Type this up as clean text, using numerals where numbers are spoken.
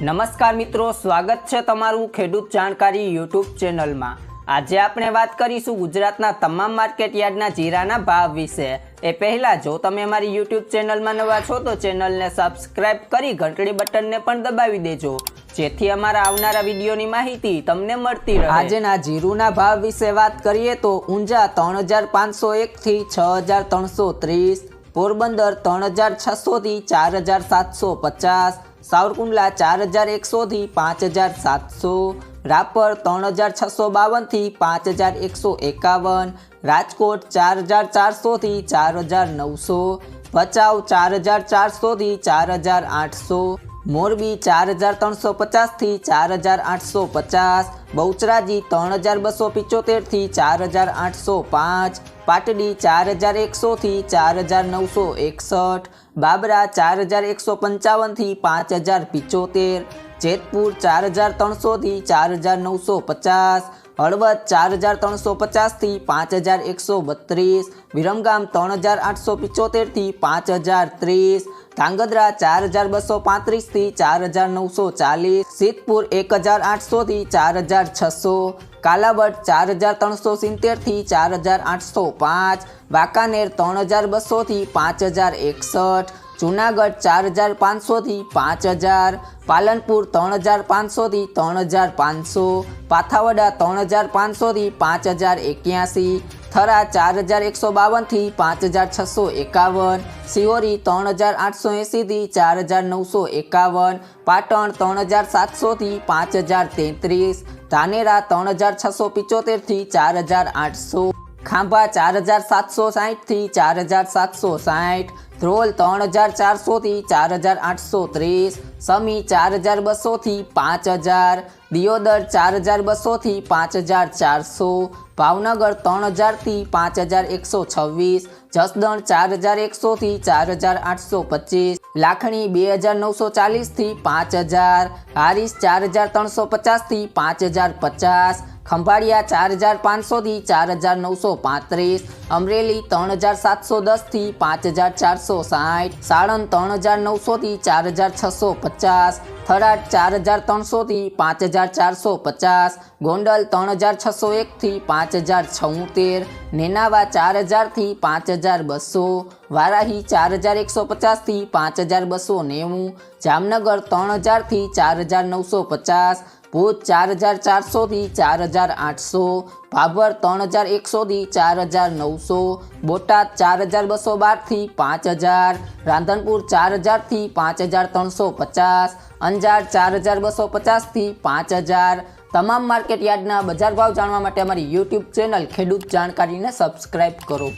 નમસ્કાર મિત્રો, સ્વાગત છે તમારું ખેડૂત જાણકારી યુટ્યુબ ચેનલમાં। આજે આપણે વાત કરીશું ગુજરાતના તમામ માર્કેટ યાર્ડના જીરાના ભાવ વિશે। એ પહેલાં જો તમે અમારી યુટ્યુબ ચેનલમાં નવા છો તો ચેનલને સબસ્ક્રાઇબ કરી ઘંટડી બટનને પણ દબાવી દેજો, જેથી અમારા આવનારા વિડીયોની માહિતી તમને મળતી રહે। આજના જીરુના ભાવ વિશે વાત કરીએ તો ઊંઝા 3501 થી 6330, પોરબંદર 3600 થી 4750, સાવરકુંડલા 4100 થી 5700, રાપર 3652 થી 5151, રાજકોટ 4400 થી 4900, ભચાઉ 4400 થી 4800, મોરબી 4350 થી 4850, બહુચરાજી 3275 થી 4805, પાટડી 4100 થી 4961, બાબરા 4155 થી 5075, જેતપુર 4300 થી 4950, હળવદ 4350 થી 5132, વિરમગામ 3875 થી 5030, ધાંગધ્રા 4235 થી 4940, સિદ્ધપુર 1800 થી 4600, કાલાવડ 4370 થી 4805, વાંકાનેર 3200 થી 5061, જૂનાગઢ 4500 થી 5000, પાલનપુર 3500 થી 3500, પાથાવડા 3500 થી 5081, થરા 4152 થી 5651, સિહોરી 3880 થી 4951, પાટણ 3700 થી 5033, ધાનેરા 3675 થી 4800, ખાંભા 4760 થી 4760, ધ્રોલ 3400 થી 4830, સમી 4200 થી 5000, દિયોદર 4200 થી 5400, ભાવનગર 3000 થી 5126, જસદણ 4100 થી 4825, લાખણી 2940 થી 5000, હારીસ 4350 થી 5050, ખંભાળિયા 4500 થી 4935, અમરેલી 3710 થી 5460, સાણંદ 3900 થી 4650, થરાદ 4300 થી 5450, ગોંડલ 3601 થી 5076, નેનાવા 4000 થી 5200, વારાહી 4150 થી 5290, જામનગર 3000 થી 4950, ભુજ 4400 થી 4800, ભાભર 3100 થી 4900, બોટાદ 4212 થી 5000, રાધનપુર 4000 થી 5350, અંજાર 4250 થી 5000। તમામ માર્કેટ યાર્ડના બજાર ભાવ જાણવા માટે અમારી યુટ્યુબ ચેનલ ખેડૂત જાણકારીને સબસ્ક્રાઇબ કરો।